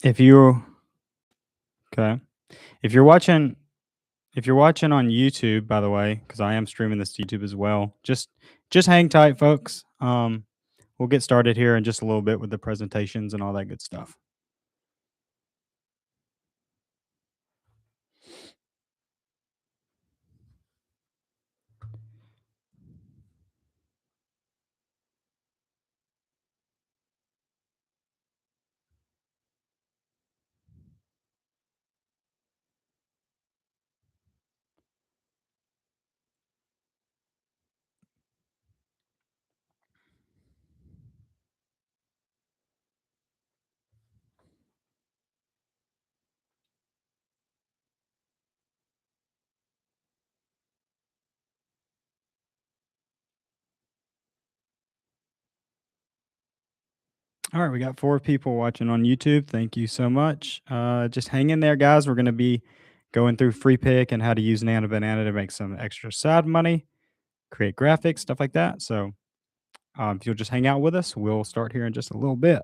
If you okay, if you're watching if you're watching on YouTube, by the way, because I am streaming this to YouTube as well, just hang tight, folks. We'll get started here in just a little bit with the presentations and all that good stuff. All right, we got 4 people watching on YouTube. Thank you so much. Just hang in there, guys. We're gonna be going through free pick and how to use Nano Banana to make some extra side money, create graphics, stuff like that. So, if you'll just hang out with us, we'll start here in just a little bit.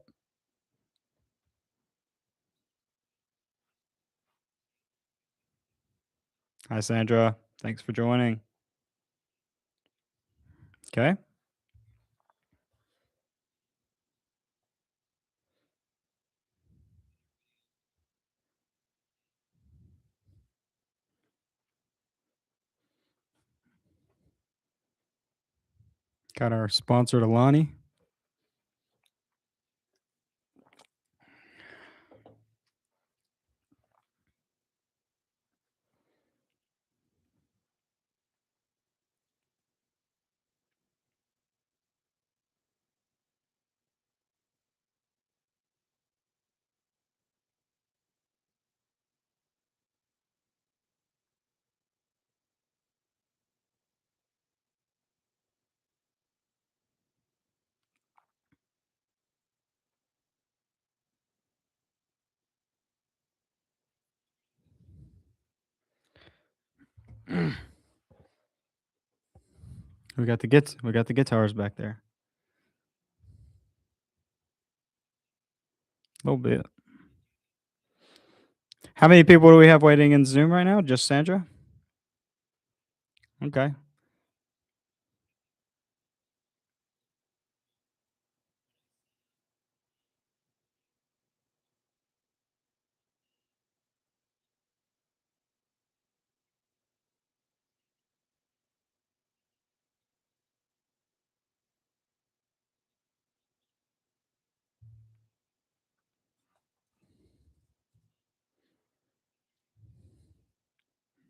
Hi, Sandra. Thanks for joining. Okay. Got our sponsor, Alani. We got the guitars back there. A little bit. How many people do we have waiting in Zoom right now? Just Sandra? Okay.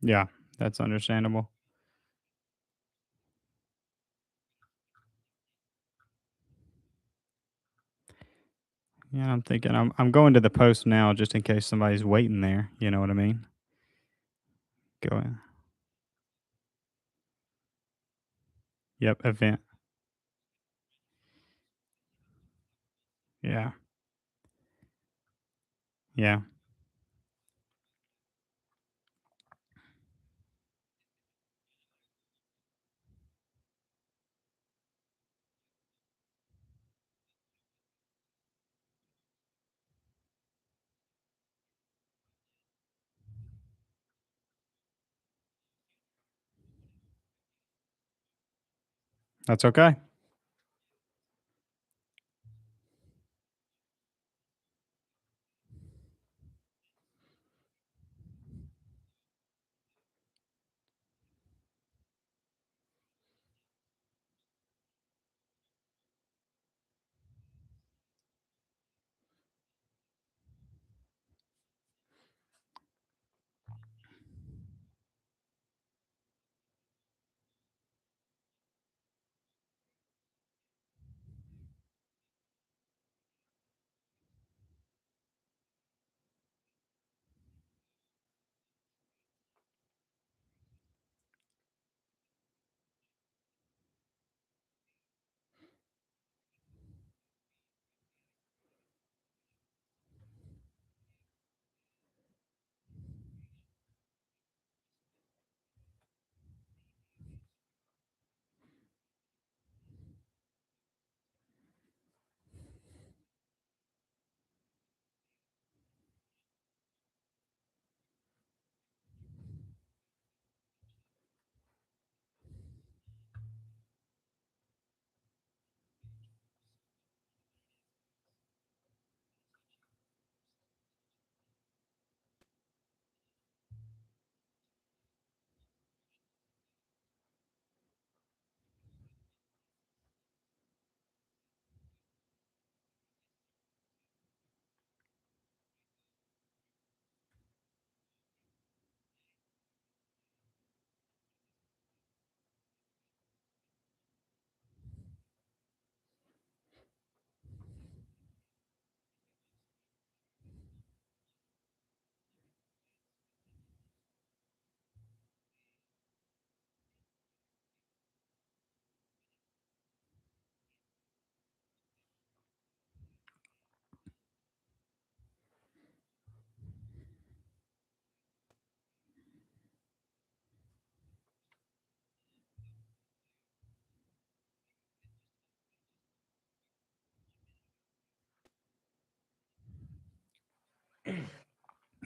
Yeah, that's understandable. Yeah, I'm thinking I'm going to the post now just in case somebody's waiting there. You know what I mean? Go in. Yep, event. Yeah. Yeah. That's okay.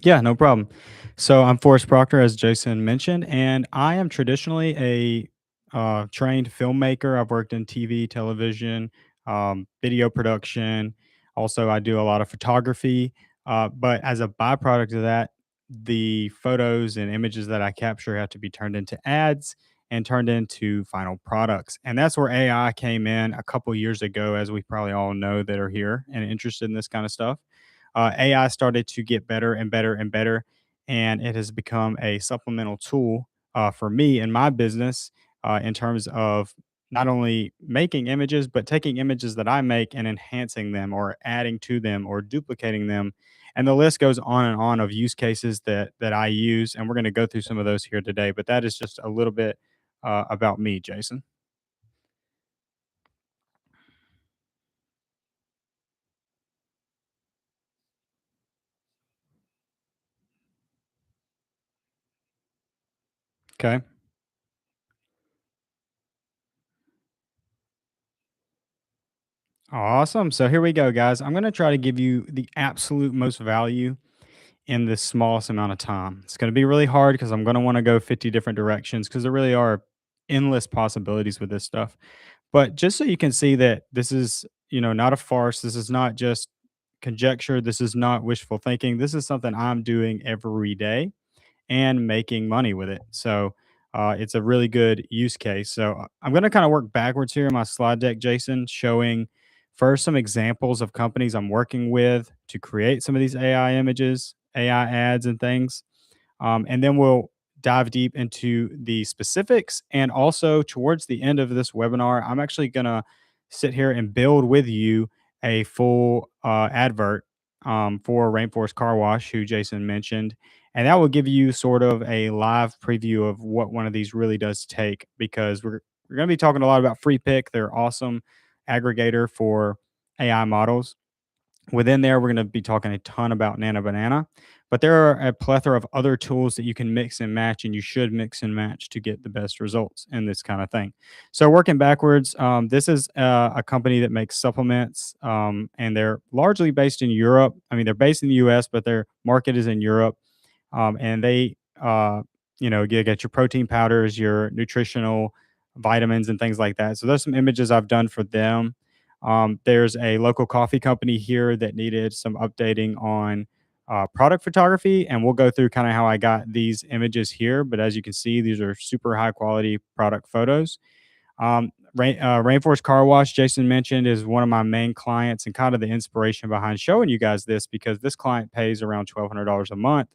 Yeah, no problem. So I'm Forrest Proctor, as Jason mentioned, and I am traditionally a trained filmmaker. I've worked in TV, television, video production. Also, I do a lot of photography. But as a byproduct of that, the photos and images that I capture have to be turned into ads and turned into final products. And that's where AI came in a couple years ago, as we probably all know that are here and interested in this kind of stuff. AI started to get better and better and better, and it has become a supplemental tool for me in my business in terms of not only making images, but taking images that I make and enhancing them or adding to them or duplicating them. And the list goes on and on of use cases that I use, and we're going to go through some of those here today. But that is just a little bit about me, Jason. Okay. Awesome. So here we go, guys. I'm going to try to give you the absolute most value in the smallest amount of time. It's going to be really hard because I'm going to want to go 50 different directions because there really are endless possibilities with this stuff. But just so you can see that this is, not a farce. This is not just conjecture. This is not wishful thinking. This is something I'm doing every day and making money with it. So it's a really good use case. So I'm going to kind of work backwards here in my slide deck, Jason, showing first some examples of companies I'm working with to create some of these AI images, AI ads, and things. And then we'll dive deep into the specifics. And also, towards the end of this webinar, I'm actually going to sit here and build with you a full advert for Rainforest Car Wash, who Jason mentioned. And that will give you sort of a live preview of what one of these really does take because we're going to be talking a lot about Free Pick. They're awesome aggregator for AI models. Within there, we're going to be talking a ton about Nano Banana, but there are a plethora of other tools that you can mix and match, and you should mix and match to get the best results in this kind of thing. So, working backwards, this is a company that makes supplements, and they're largely based in Europe. I mean, they're based in the US, but their market is in Europe. And they, you get your protein powders, your nutritional vitamins, and things like that. So, there's some images I've done for them. There's a local coffee company here that needed some updating on product photography, and we'll go through kind of how I got these images here. But as you can see, these are super high quality product photos. Rainforest Car Wash, Jason mentioned, is one of my main clients and kind of the inspiration behind showing you guys this because this client pays around $1,200 a month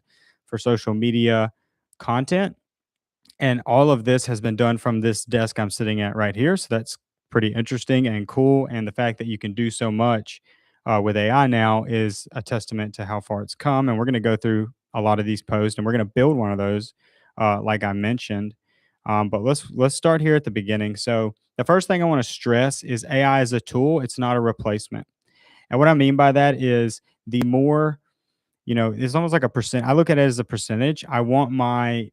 for social media content, and all of this has been done from this desk I'm sitting at right here. So that's pretty interesting and cool. And the fact that you can do so much with AI now is a testament to how far it's come. And we're going to go through a lot of these posts, and we're going to build one of those, like I mentioned. But let's start here at the beginning. So the first thing I want to stress is AI is a tool; it's not a replacement. And what I mean by that is the more it's almost like a percent. I look at it as a percentage. I want my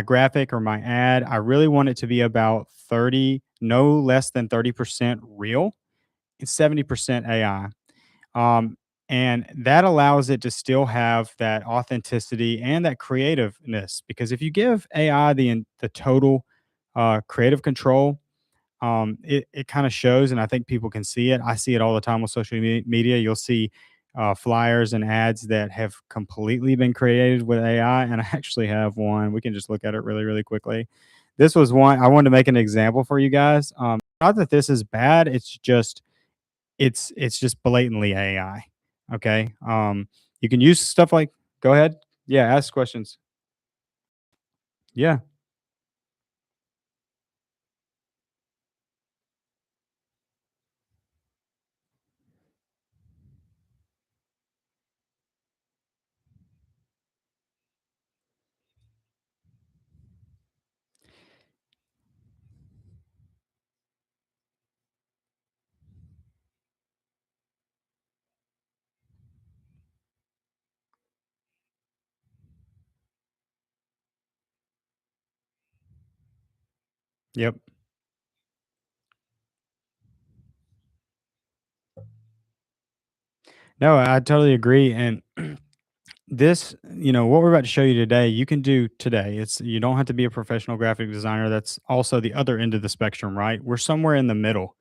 graphic or my ad, I really want it to be about 30, no less than 30% real and 70% AI. Um, and that allows it to still have that authenticity and that creativeness. Because if you give AI the total creative control, it kind of shows, and I think people can see it. I see it all the time with social media. You'll see flyers and ads that have completely been created with AI, and I actually have one. We can just look at it really, really quickly. This was one I wanted to make an example for you guys. Not that this is bad. It's just blatantly AI. Okay. You can use stuff like. Go ahead. Yeah. Ask questions. Yeah. Yep. No, I totally agree. And what we're about to show you today, you can do today. You don't have to be a professional graphic designer. That's also the other end of the spectrum, right? We're somewhere in the middle.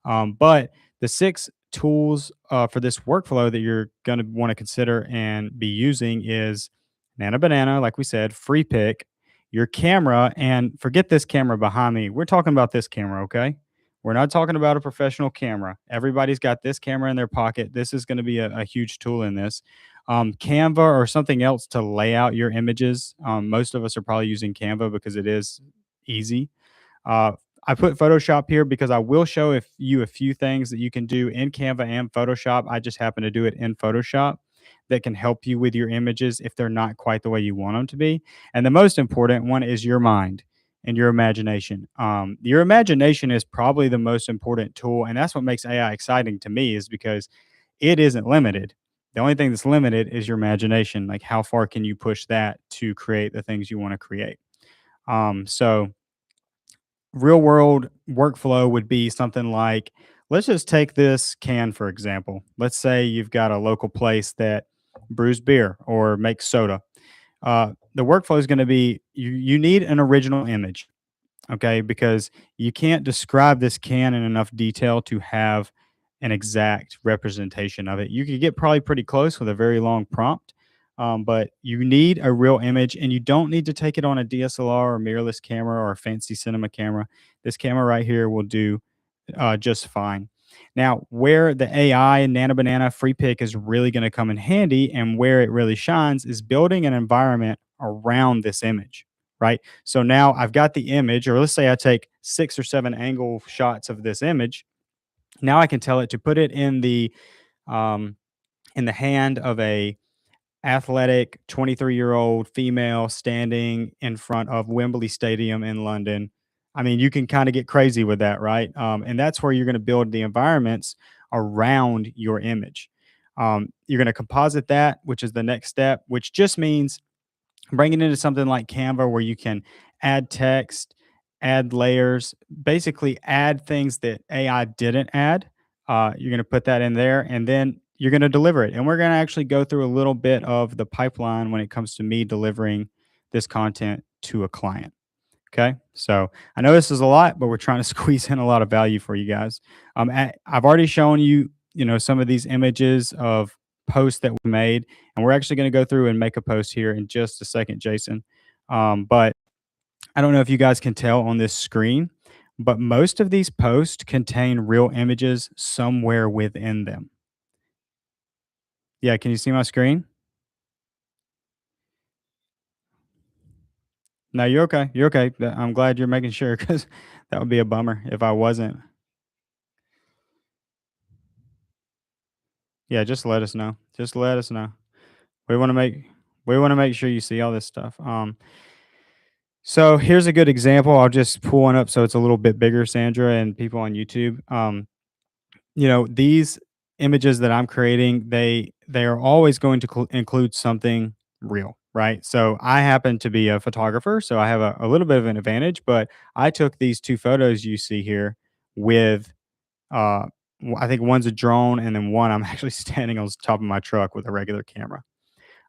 But the six tools for this workflow that you're going to want to consider and be using is Nana Banana, like we said, Free Pick, your camera, and forget this camera behind me. We're talking about this camera, okay? We're not talking about a professional camera. Everybody's got this camera in their pocket. This is going to be a huge tool in this. Canva or something else to lay out your images. Most of us are probably using Canva because it is easy. uh, I put Photoshop here because I will show you a few things that you can do in Canva and Photoshop. I just happen to do it in Photoshop that can help you with your images if they're not quite the way you want them to be. And the most important one is your mind and your imagination. Your imagination is probably the most important tool, and that's what makes AI exciting to me, is because it isn't limited. The only thing that's limited is your imagination. Like, how far can you push that to create the things you want to create? So real world workflow would be something like, let's just take this can for example. Let's say you've got a local place that brews beer or makes soda. The workflow is going to be, you need an original image, okay? Because you can't describe this can in enough detail to have an exact representation of it. You could get probably pretty close with a very long prompt, but you need a real image, and you don't need to take it on a DSLR or mirrorless camera or a fancy cinema camera. This camera right here will do just fine. Now, where the AI and Nano Banana Free Pick is really going to come in handy and where it really shines is building an environment around this image, right? So now I've got the image, or let's say I take 6 or 7 angle shots of this image. Now I can tell it to put it um, in the hand of a athletic 23-year-old female standing in front of Wembley Stadium in London. I mean, you can kind of get crazy with that, right? And that's where you're going to build the environments around your image. You're going to composite that, which is the next step, which just means bring it into something like Canva where you can add text, add layers, basically add things that AI didn't add. You're going to put that in there and then you're going to deliver it. And we're going to actually go through a little bit of the pipeline when it comes to me delivering this content to a client. Okay. So I know this is a lot, but we're trying to squeeze in a lot of value for you guys. I've already shown you, some of these images of posts that we made, and we're actually going to go through and make a post here in just a second, Jason. But I don't know if you guys can tell on this screen, but most of these posts contain real images somewhere within them. Yeah. Can you see my screen? No, you're okay. You're okay. I'm glad you're making sure because that would be a bummer if I wasn't. Yeah, just let us know. Just let us know. We want to make we want to make sure you see all this stuff. So here's a good example. I'll just pull one up so it's a little bit bigger, Sandra, and people on YouTube. These images that I'm creating, they are always going to include something real, right? So I happen to be a photographer, so I have a little bit of an advantage. But I took these two photos you see here with uh, I think one's a drone, and then one I'm actually standing on top of my truck with a regular camera.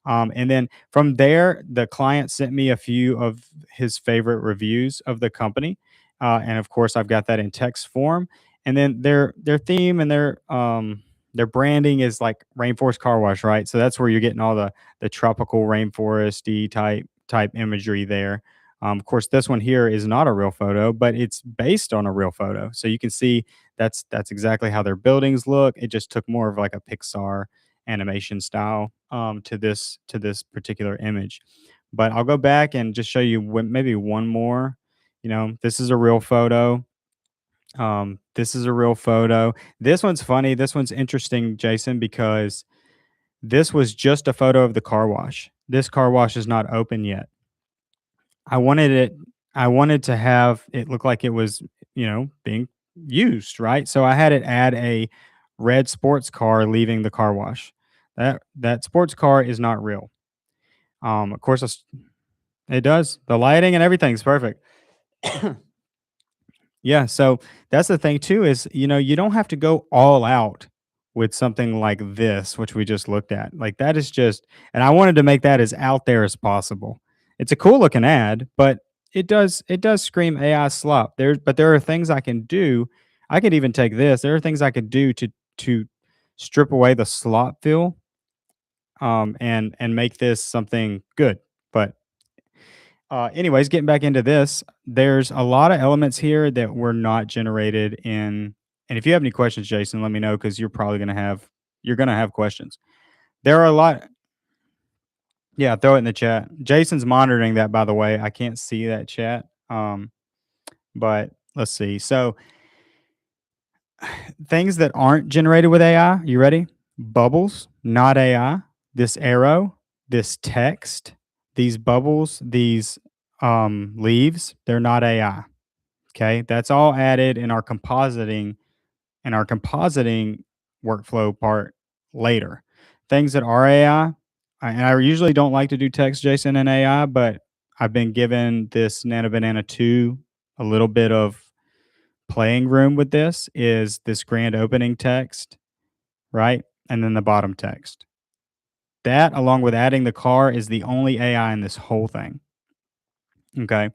And then from there, the client sent me a few of his favorite reviews of the company, and of course, I've got that in text form. And then their theme and their branding is like rainforest car wash, right? So that's where you're getting all the tropical rainforesty type imagery there. Of course, this one here is not a real photo, but it's based on a real photo. So you can see that's exactly how their buildings look. It just took more of like a Pixar animation style to this particular image. But I'll go back and just show you maybe one more. This is a real photo. This is a real photo. This one's funny. This one's interesting, Jason, because this was just a photo of the car wash. This car wash is not open yet. I wanted it I wanted to have it look like it was, being used, right? So I had it add a red sports car leaving the car wash. That sports car is not real. Of course, it does. The lighting and everything's perfect. Yeah, so that's the thing too is, you don't have to go all out with something like this, which we just looked at. Like that is just, and I wanted to make that as out there as possible. It's a cool looking ad, but it does scream AI slop. There are things I can do. I could even take this. There are things I could do to strip away the slop feel, and make this something good. But anyways, getting back into this, there's a lot of elements here that were not generated in. And if you have any questions, Jason, let me know because you're gonna have questions. There are a lot. Yeah, throw it in the chat. Jason's monitoring that, by the way. I can't see that chat. But let's see. So things that aren't generated with AI. You ready? Bubbles, not AI. This arrow, this text, these bubbles, these leaves, they're not AI. Okay, that's all added in our compositing workflow part later. Things that are AI, and I usually don't like to do text JSON and AI, but I've been given this Nano Banana 2 a little bit of playing room with this is this grand opening text, right? And then the bottom text. That, along with adding the car, is the only AI in this whole thing. Okay.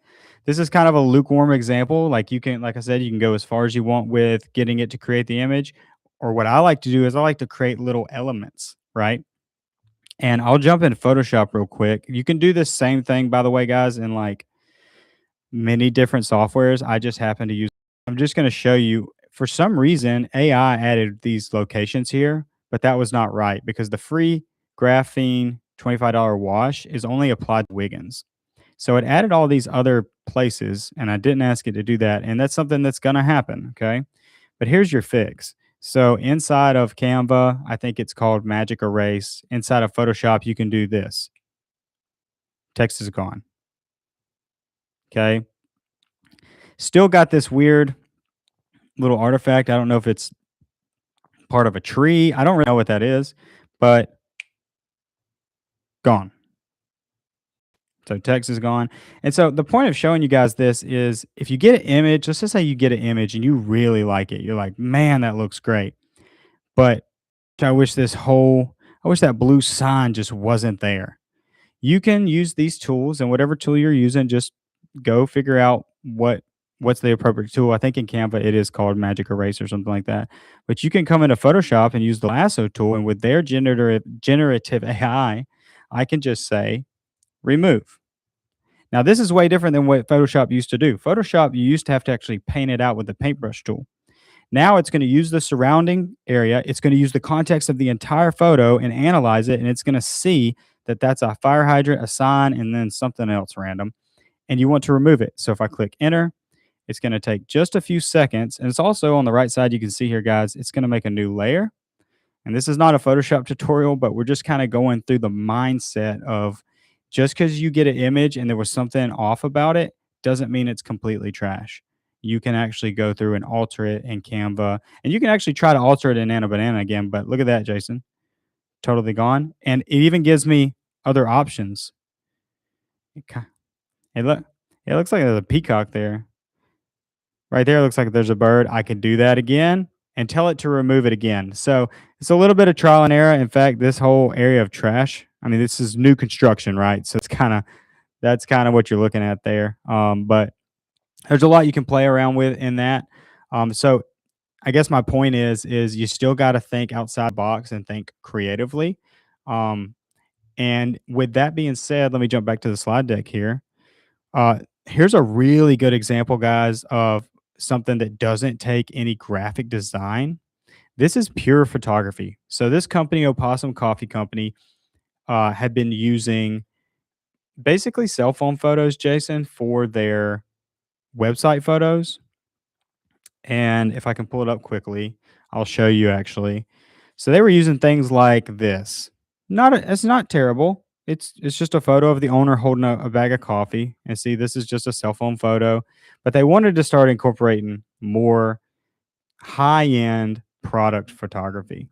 This is kind of a lukewarm example. Like you can, like I said, you can go as far as you want with getting it to create the image. Or what I like to do is I like to create little elements, right? And I'll jump in Photoshop real quick. You can do this same thing, by the way, guys, in like many different softwares. I just happen to use, I'm just going to show you. For some reason, AI added these locations here, but that was not right because the free graphene $25 wash is only applied to Wiggins. So it added all these other places, and I didn't ask it to do that. And that's something that's going to happen. Okay. But here's your fix. So inside of Canva, I think it's called Magic Erase. Inside of Photoshop, you can do this. Text is gone. Okay. Still got this weird little artifact. I don't know if it's part of a tree. I don't really know what that is, but gone. So text is gone. And so the point of showing you guys this is if you get an image, let's just say you get an image and you really like it. You're like, man, that looks great. But I wish that blue sign just wasn't there. You can use these tools and whatever tool you're using, just go figure out what's the appropriate tool. I think in Canva it is called Magic Erase or something like that. But you can come into Photoshop and use the lasso tool, and with their generative AI, I can just say remove. Now this is way different than what Photoshop used to do. Photoshop, you used to have to actually paint it out with the paintbrush tool. Now it's going to use the surrounding area. It's going to use the context of the entire photo and analyze it. And it's going to see that that's a fire hydrant, a sign, and then something else random. And you want to remove it. So if I click enter, it's going to take just a few seconds. And it's also on the right side, you can see here, guys, it's going to make a new layer. And this is not a Photoshop tutorial, but we're just kind of going through the mindset of just because you get an image and there was something off about it doesn't mean it's completely trash. You can actually go through and alter it in Canva, and you can actually try to alter it in Nano Banana again. But look at that, Jason, totally gone. And it even gives me other options. It look, it looks like there's a peacock there. Right there, it looks like there's a bird. I can do that again and tell it to remove it again. So it's a little bit of trial and error. In fact, this whole area of trash, I mean, this is new construction, right? So that's kind of what you're looking at there. But there's a lot you can play around with in that. So I guess my point is you still got to think outside the box and think creatively. Um, and with that being said, let me jump back to the slide deck here. Here's a really good example, guys, of something that doesn't take any graphic design. This is pure photography. So this company, Opossum Coffee Company, had been using basically cell phone photos, Jason, for their website photos. And if I can pull it up quickly, I'll show you actually. So they were using things like this. It's not terrible. It's just a photo of the owner holding a bag of coffee. And see, this is just a cell phone photo. But they wanted to start incorporating more high-end product photography.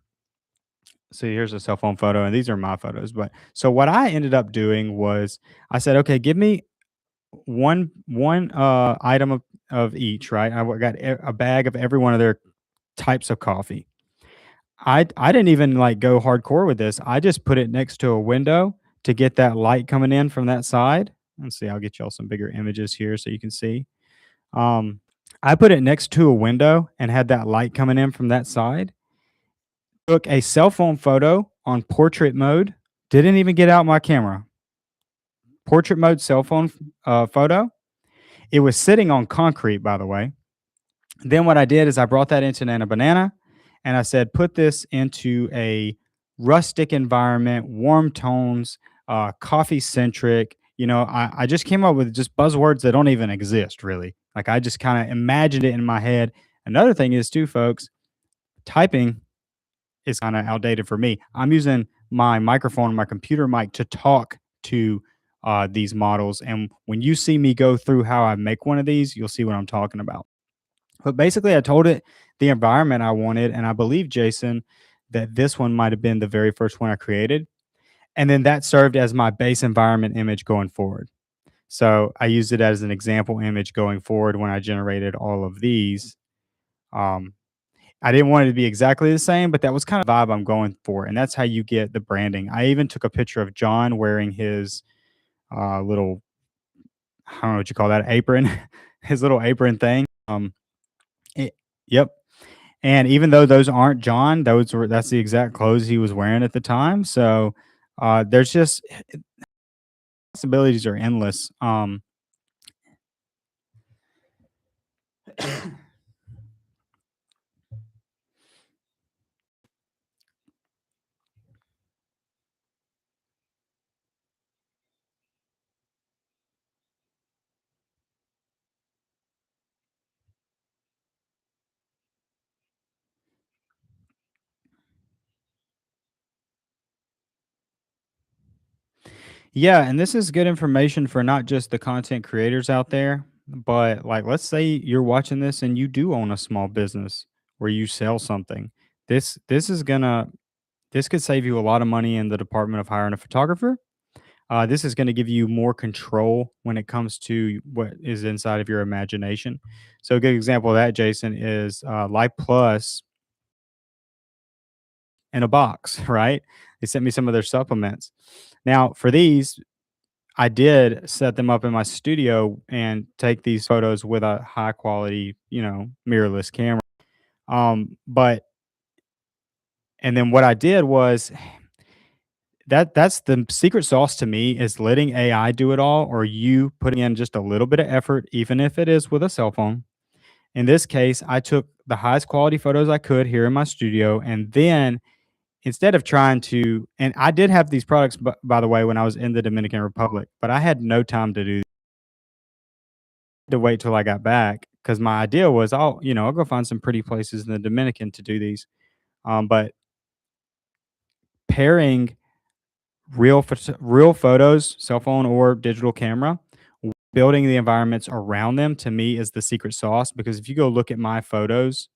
So here's a cell phone photo, and these are my photos. But so what I ended up doing was I said, okay, give me one item of each, right? I got a bag of every one of their types of coffee. I didn't even, like, go hardcore with this. I just put it next to a window to get that light coming in from that side. Let's see, I'll get y'all some bigger images here so you can see. Um, I put it next to a window and had that light coming in from that side. Took a cell phone photo on portrait mode, didn't even get out my camera. Portrait mode cell phone, photo. It was sitting on concrete, by the way. Then what I did is I brought that into Nana Banana and I said, put this into a rustic environment, warm tones, coffee centric. I just came up with just buzzwords that don't even exist really. Like I just kind of imagined it in my head. Another thing is, too, folks, typing is kind of outdated for me. I'm using my microphone, my computer mic to talk to these models. And when you see me go through how I make one of these, you'll see what I'm talking about. But basically, I told it the environment I wanted, and I believe, Jason, that this one might have been the very first one I created. And then that served as my base environment image going forward. So I used it as an example image going forward when I generated all of these. Um, I didn't want it to be exactly the same, but that was kind of the vibe I'm going for. And that's how you get the branding. I even took a picture of John wearing his little, I don't know what you call that, apron, his little apron thing. It, yep. And even though those aren't John, that's the exact clothes he was wearing at the time. So there's just possibilities are endless. Yeah, and this is good information for not just the content creators out there, but like let's say you're watching this and you do own a small business where you sell something. This could save you a lot of money in the department of hiring a photographer. This is going to give you more control when it comes to what is inside of your imagination. So a good example of that, Jason, is Life Plus in a box, right? They sent me some of their supplements. Now, for these, I did set them up in my studio and take these photos with a high quality, mirrorless camera. But and then what I did was that's the secret sauce to me is letting AI do it all, or you putting in just a little bit of effort, even if it is with a cell phone. In this case, I took the highest quality photos I could here in my studio, and then instead of trying to, and I did have these products, by the way, when I was in the Dominican Republic, but I had no time to do to wait till I got back because my idea was I'll go find some pretty places in the Dominican to do these. But pairing real photos, cell phone or digital camera, building the environments around them to me is the secret sauce. Because if you go look at my photos,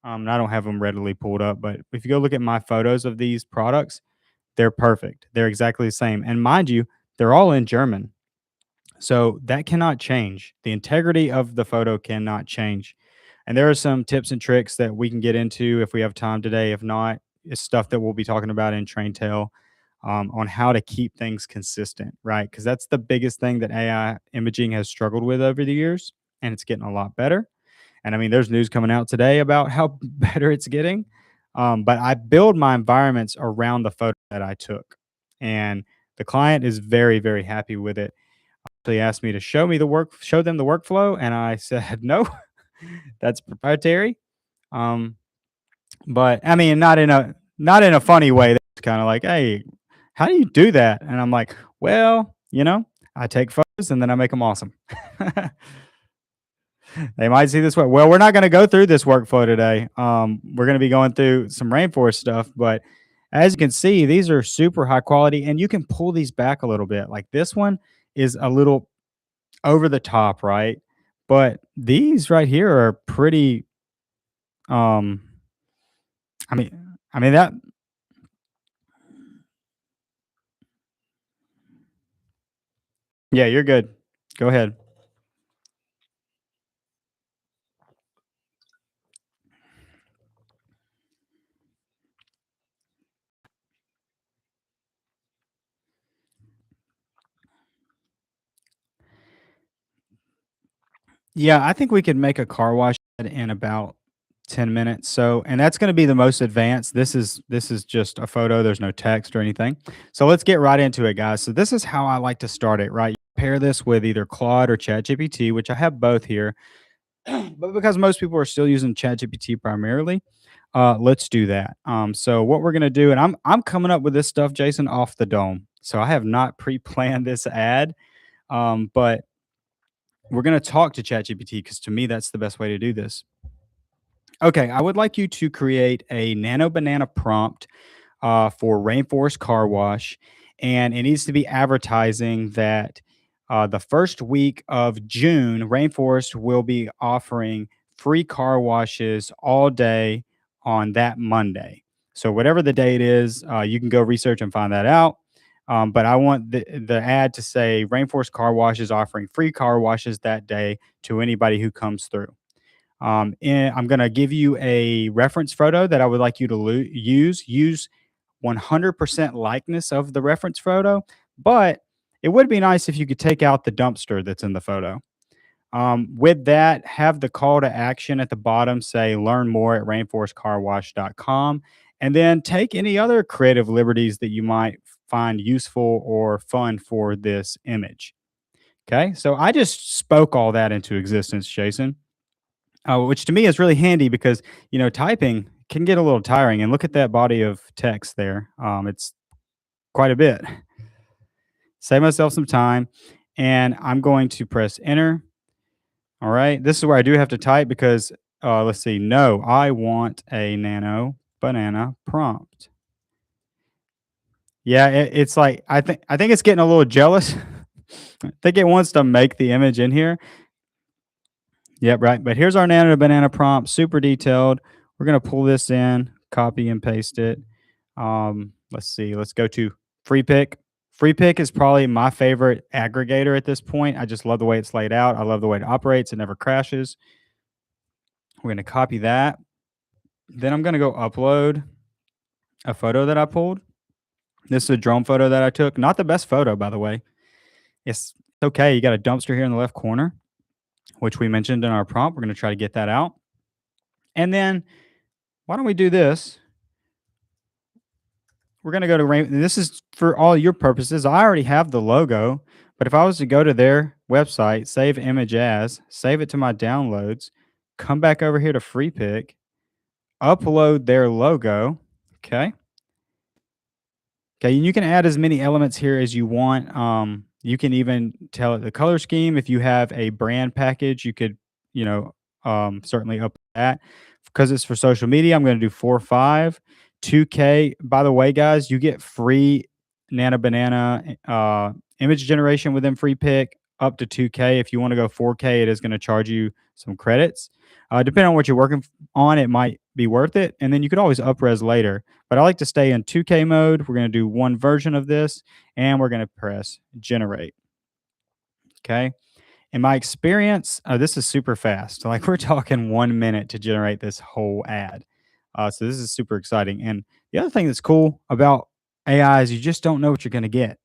and I don't have them readily pulled up, but if you go look at my photos of these products, they're perfect. They're exactly the same. And mind you, they're all in German. So that cannot change. The integrity of the photo cannot change. And there are some tips and tricks that we can get into if we have time today. If not, it's stuff that we'll be talking about in Train Tell on how to keep things consistent, right? Because that's the biggest thing that AI imaging has struggled with over the years, and it's getting a lot better. And I mean, there's news coming out today about how better it's getting. But I build my environments around the photo that I took, and the client is very, very happy with it. They asked me to show them the workflow, and I said no, that's proprietary. Um, but I mean, not in a funny way. That's kind of like, hey, how do you do that? And I'm like, well, I take photos and then I make them awesome. They might see this way. Well, we're not going to go through this workflow today. We're going to be going through some rainforest stuff, but as you can see, these are super high quality, and you can pull these back a little bit. Like this one is a little over the top, right? But these right here are pretty. Um, I mean that. Yeah, you're good. Go ahead. Yeah, I think we could make a car wash in about 10 minutes. So, and that's going to be the most advanced. This is just a photo. There's no text or anything. So let's get right into it, guys. So this is how I like to start it, right? You pair this with either Claude or ChatGPT, which I have both here. But because most people are still using ChatGPT primarily, let's do that. So what we're gonna do, and I'm coming up with this stuff, Jason, off the dome. So I have not pre-planned this ad, but we're gonna talk to ChatGPT because to me that's the best way to do this. Okay, I would like you to create a nano banana prompt for Rainforest Car Wash, and it needs to be advertising that the first week of June, Rainforest will be offering free car washes all day on that Monday. So whatever the date is, you can go research and find that out. But I want the ad to say Rainforest Car Wash is offering free car washes that day to anybody who comes through. And I'm going to give you a reference photo that I would like you to use. Use 100% likeness of the reference photo, but it would be nice if you could take out the dumpster that's in the photo. With that, have the call to action at the bottom say learn more at rainforestcarwash.com, and then take any other creative liberties that you might find useful or fun for this image. Okay, so I just spoke all that into existence, Jason, which to me is really handy because typing can get a little tiring. And look at that body of text there; it's quite a bit. Save myself some time, and I'm going to press enter. All right, this is where I do have to type because let's see. No, I want a nano banana prompt. Yeah, it's like I think it's getting a little jealous. I think it wants to make the image in here. Yep, right. But here's our nano banana prompt, super detailed. We're gonna pull this in, copy and paste it. Let's see. Let's go to free pick. Free pick is probably my favorite aggregator at this point. I just love the way it's laid out. I love the way it operates. It never crashes. We're gonna copy that. Then I'm gonna go upload a photo that I pulled. This is a drone photo that I took. Not the best photo, by the way. It's okay. You got a dumpster here in the left corner, which we mentioned in our prompt. We're gonna try to get that out. And then why don't we do this? We're going to go to Rain. This is for all your purposes. I already have the logo, but if I was to go to their website, save image as, save it to my downloads, come back over here to free pick, upload their logo. Okay. Okay, and you can add as many elements here as you want. You can even tell it the color scheme. If you have a brand package, you could, certainly up that. Because it's for social media, I'm going to do 4.5, 2K. By the way, guys, you get free Nano Banana image generation within free pick up to 2K. If you want to go 4K, it is going to charge you some credits. Depending on what you're working on, it might be worth it. And then you could always upres later. But I like to stay in 2K mode. We're going to do one version of this, and we're going to press generate. Okay. In my experience, this is super fast. Like we're talking 1 minute to generate this whole ad. So this is super exciting. And the other thing that's cool about AI is you just don't know what you're going to get.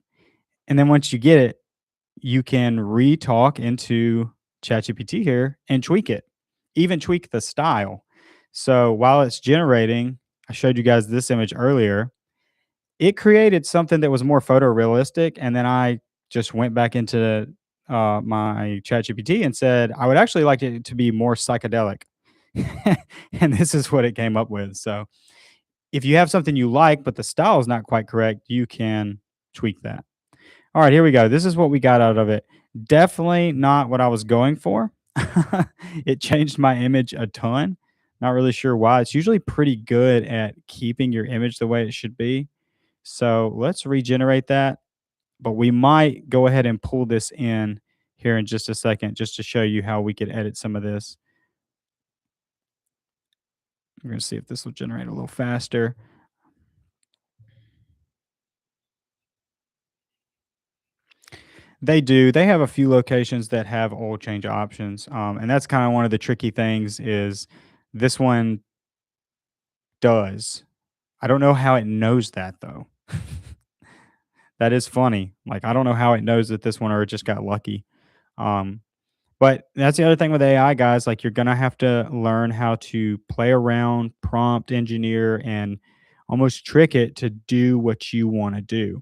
And then once you get it, you can re-talk into ChatGPT here and tweak it, even tweak the style. So while it's generating, I showed you guys this image earlier. It created something that was more photorealistic, and then I just went back into my ChatGPT and said I would actually like it to be more psychedelic, and this is what it came up with. So if you have something you like, but the style is not quite correct, you can tweak that. All right, here we go. This is what we got out of it. Definitely not what I was going for. It changed my image a ton. Not really sure why. It's usually pretty good at keeping your image the way it should be. So let's regenerate that. But we might go ahead and pull this in here in just a second, just to show you how we could edit some of this. We're going to see if this will generate a little faster. They do. They have a few locations that have oil change options, and that's kind of one of the tricky things. Is this one does? I don't know how it knows that though. That is funny. Like I don't know how it knows that this one or it just got lucky. Um, But that's the other thing with AI, guys. Like you're gonna have to learn how to play around, prompt engineer, and almost trick it to do what you want to do.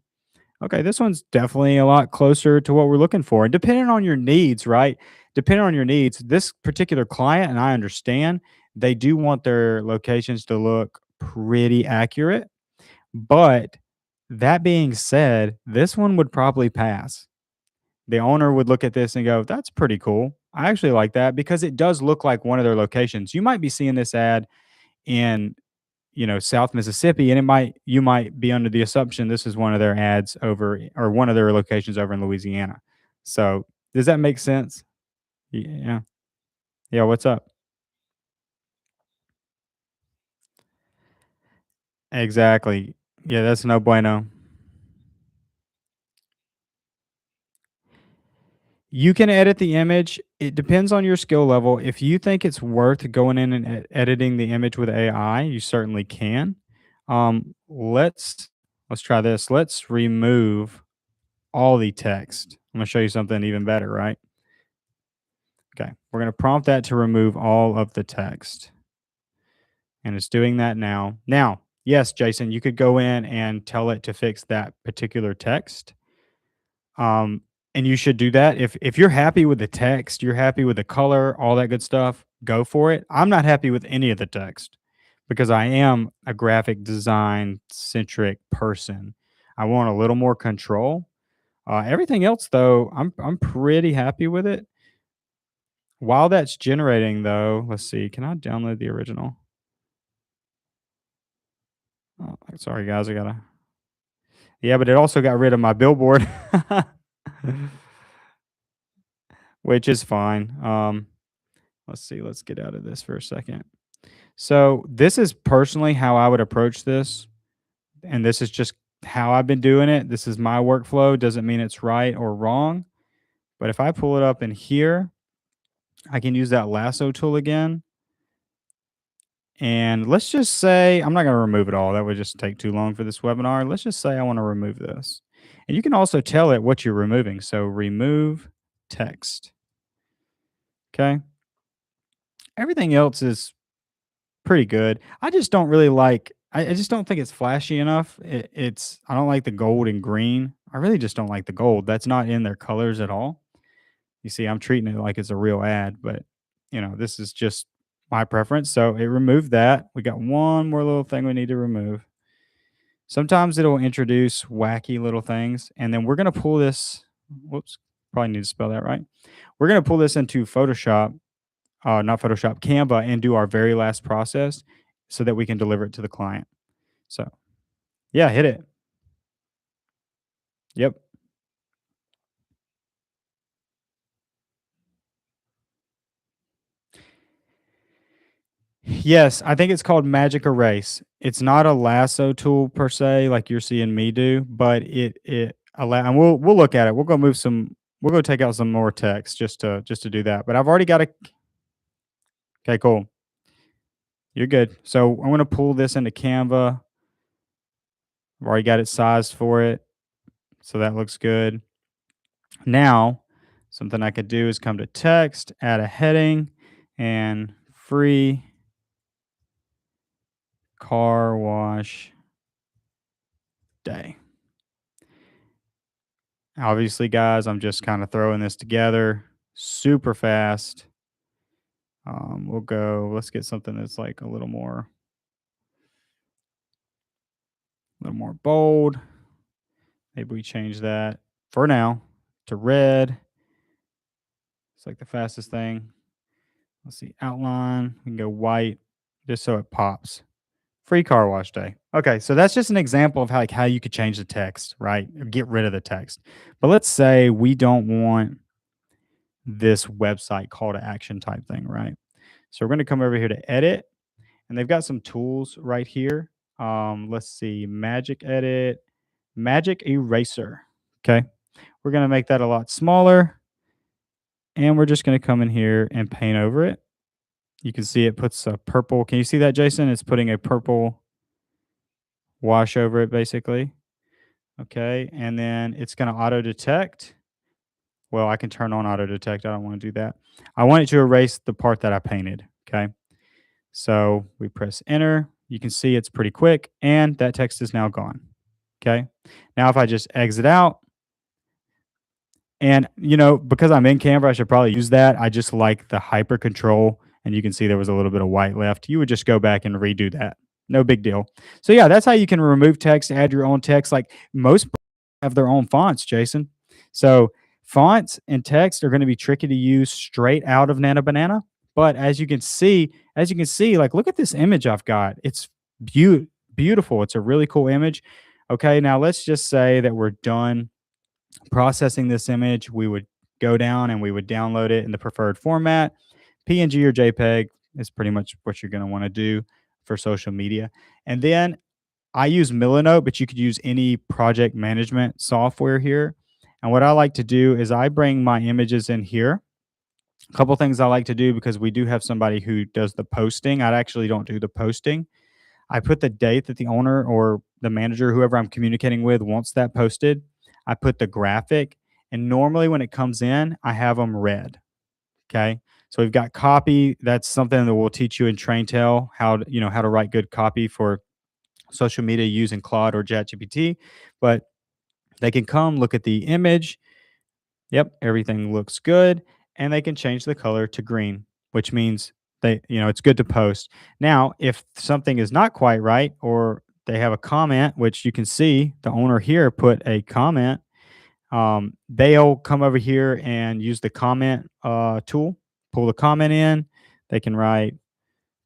Okay, this one's definitely a lot closer to what we're looking for. And depending on your needs, right? Depending on your needs, this particular client, and I understand, they do want their locations to look pretty accurate. But that being said, this one would probably pass. The owner would look at this and go, "That's pretty cool. I actually like that because it does look like one of their locations." You might be seeing this ad in, South Mississippi, and it might you might be under the assumption this is one of their ads over or one of their locations over in Louisiana. So, does that make sense? Yeah. Yeah, what's up? Exactly. Yeah, that's no bueno. You can edit the image. It depends on your skill level. If you think it's worth going in and editing the image with AI, you certainly can. Let's try this. Let's remove all the text. I'm gonna show you something even better, right? Okay, we're gonna prompt that to remove all of the text, and it's doing that now. Now, yes, Jason, you could go in and tell it to fix that particular text. And you should do that. If you're happy with the text, you're happy with the color, all that good stuff, go for it. I'm not happy with any of the text because I am a graphic design centric person. I want a little more control. Everything else though, I'm pretty happy with it. While that's generating though, let's see, can I download the original? Oh, sorry guys, I gotta. Yeah, but it also got rid of my billboard, which is fine. Let's see, let's get out of this for a second. So, this is personally how I would approach this, and this is just how I've been doing it. This is my workflow, doesn't mean it's right or wrong, but if I pull it up in here, I can use that lasso tool again, and let's just say I'm not gonna remove it all, that would just take too long for this webinar. Let's just say I wanna remove this, and you can also tell it what you're removing, so remove text, okay? Everything else is pretty good. I just don't really like I just don't think it's flashy enough. I don't like the gold and green. I really just don't like the gold. That's not in their colors at all. You see, I'm treating it like it's a real ad, but this is just my preference. So it removed that. We got one more little thing we need to remove. Sometimes it'll introduce wacky little things, and then we're gonna pull this. Whoops, probably need to spell that right. We're gonna pull this into Photoshop, not Photoshop, Canva, and do our very last process so that we can deliver it to the client. So, yeah, hit it. Yep. Yes, I think it's called Magic Erase. It's not a lasso tool per se, like you're seeing me do, but it allow and we'll look at it. We'll go take out some more text just to do that. But I've already got a okay, cool. You're good. So I'm gonna pull this into Canva. I've already got it sized for it. So that looks good. Now, something I could do is come to text, add a heading, and free car wash day. Obviously, guys, I'm just kind of throwing this together super fast. Let's get something that's like a little more bold. Maybe we change that for now to red. It's like the fastest thing. Let's see, outline. We can go white just so it pops. Free car wash day. Okay, so that's just an example of how you could change the text, right? Or get rid of the text. But let's say we don't want this website call to action type thing, right? So we're going to come over here to edit, and they've got some tools right here. Let's see, magic edit, magic eraser. Okay, we're going to make that a lot smaller, and we're just going to come in here and paint over it. You can see it puts a purple. Can you see that, Jason? It's putting a purple wash over it, basically. Okay, and then it's going to auto detect. Well, I can turn on auto detect. I don't want to do that. I want it to erase the part that I painted. Okay. So we press enter. You can see it's pretty quick and that text is now gone. Okay. Now, if I just exit out, and, because I'm in Canva, I should probably use that. I just like the hyper control, and you can see there was a little bit of white left. You would just go back and redo that. No big deal. So yeah, that's how you can remove text, add your own text. Like most have their own fonts, Jason. So fonts and text are going to be tricky to use straight out of Nana Banana. But as you can see, like look at this image I've got. It's beautiful. It's a really cool image. Okay, now let's just say that we're done processing this image. We would go down and we would download it in the preferred format. PNG or JPEG is pretty much what you're going to want to do for social media. And then I use Milanote, but you could use any project management software here. And what I like to do is I bring my images in here. A couple things I like to do because we do have somebody who does the posting. I actually don't do the posting. I put the date that the owner or the manager, whoever I'm communicating with, wants that posted. I put the graphic, and normally when it comes in, I have them red. Okay. So we've got copy. That's something that we'll teach you in TrainTel how to write good copy for social media using Claude or ChatGPT. But they can come look at the image. Yep, everything looks good, and they can change the color to green, which means it's good to post. Now, if something is not quite right or they have a comment, which you can see the owner here put a comment, they'll come over here and use the comment tool, pull the comment in. They can write,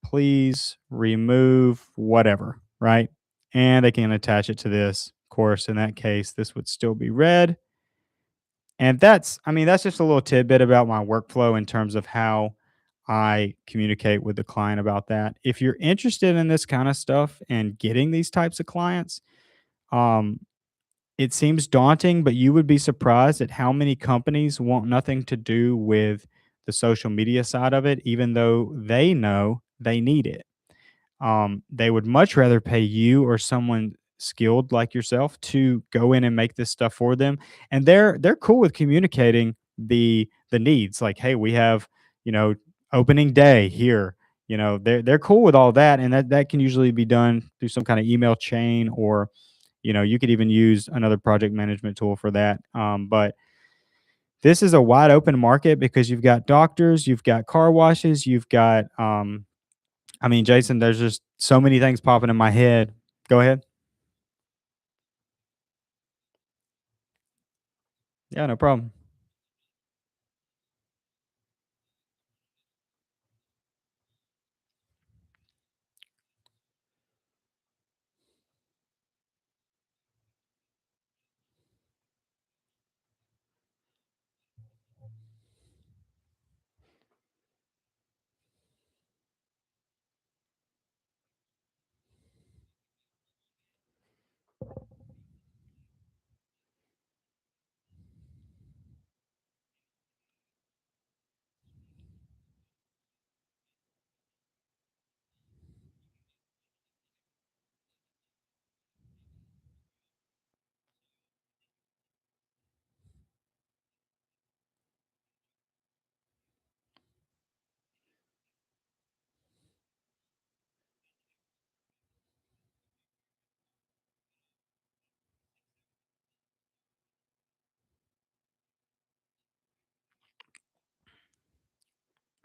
please remove whatever, right? And they can attach it to this. Of course, in that case, this would still be red, and that's just a little tidbit about my workflow in terms of how I communicate with the client about that. If you're interested in this kind of stuff and getting these types of clients, um, it seems daunting, but you would be surprised at how many companies want nothing to do with the social media side of it, even though they know they need it. They would much rather pay you or someone skilled like yourself to go in and make this stuff for them, and they're cool with communicating the needs. Like, hey, we have you know opening day here. They're cool with all that, and that can usually be done through some kind of email chain, or you could even use another project management tool for that. But this is a wide open market because you've got doctors, you've got car washes, you've got I mean, Jason, there's just so many things popping in my head. Go ahead. Yeah, no problem.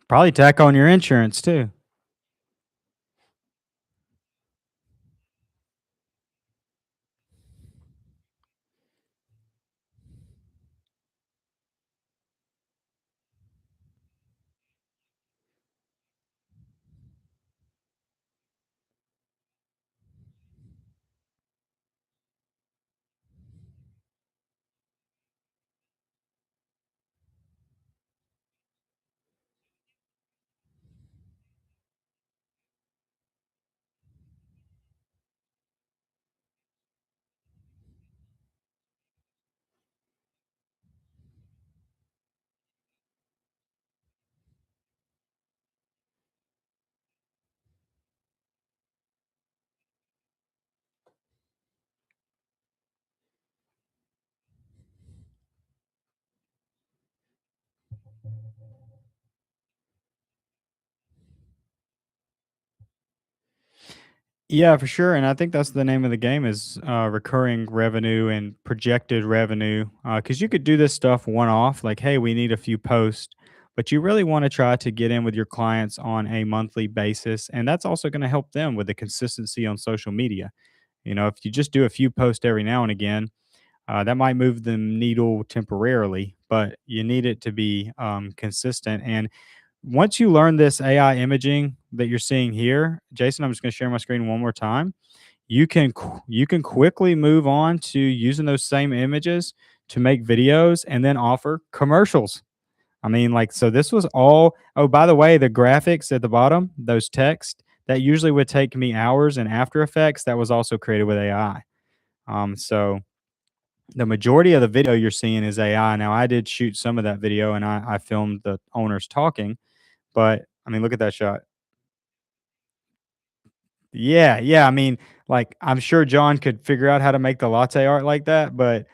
Probably tack on your insurance too. Yeah, for sure, and I think that's the name of the game is recurring revenue and projected revenue. Because you could do this stuff one off, like, hey, we need a few posts, but you really want to try to get in with your clients on a monthly basis, and that's also going to help them with the consistency on social media. You know, if you just do a few posts every now and again, that might move the needle temporarily, but you need it to be consistent. And once you learn this AI imaging that you're seeing here, Jason, I'm just going to share my screen one more time. You can quickly move on to using those same images to make videos and then offer commercials. I mean, like, so this was all. Oh, by the way, the graphics at the bottom, those text that usually would take me hours in After Effects, that was also created with AI. So the majority of the video you're seeing is AI. Now, I did shoot some of that video and I filmed the owners talking, but I mean, look at that shot. Yeah, yeah. I mean, like, I'm sure John could figure out how to make the latte art like that, but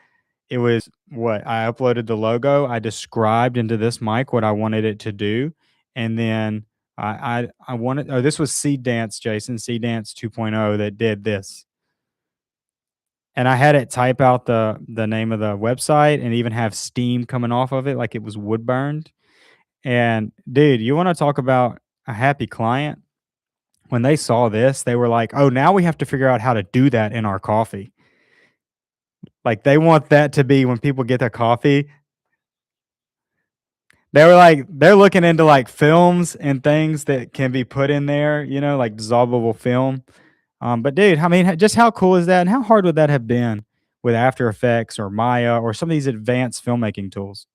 it was what I uploaded the logo. I described into this mic what I wanted it to do, and then I wanted. Oh, this was Seed Dance, Jason, Seed Dance 2.0 that did this, and I had it type out the name of the website and even have steam coming off of it, like it was wood burned. And dude, you want to talk about a happy client? When they saw this, they were like, "Oh, now we have to figure out how to do that in our coffee." Like, they want that to be when people get their coffee, they were like they're looking into, like, films and things that can be put in there, you know, like dissolvable film. But dude, I mean, just how cool is that, and how hard would that have been with After Effects or Maya or some of these advanced filmmaking tools?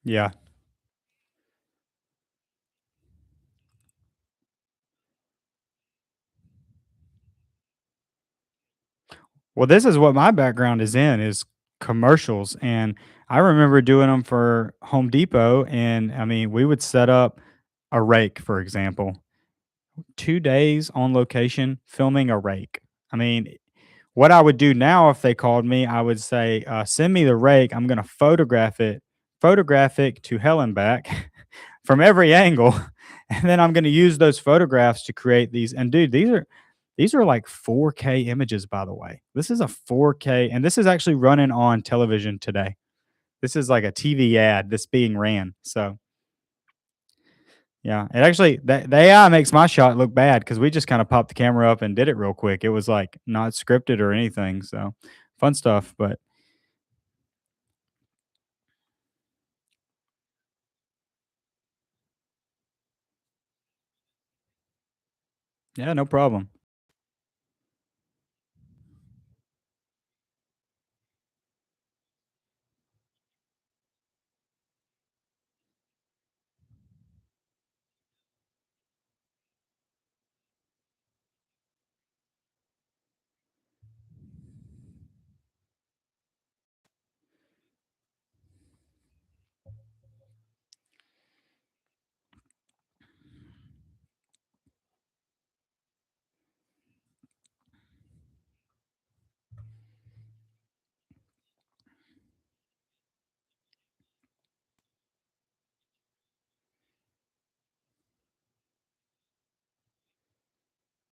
Yeah. Well, this is what my background is in, is commercials, and I remember doing them for Home Depot, and, I mean, we would set up a rake, for example, 2 days on location filming a rake. I mean, what I would do now if they called me, I would say, "Send me the rake, I'm gonna photograph it to hell and back from every angle, and then I'm gonna use those photographs to create these." And dude, these are like 4K images, by the way. This is a 4K, and this is actually running on television today. This is like a TV ad that's being ran. So yeah, it actually the AI makes my shot look bad because we just kind of popped the camera up and did it real quick. It was like not scripted or anything. So fun stuff. But yeah, no problem.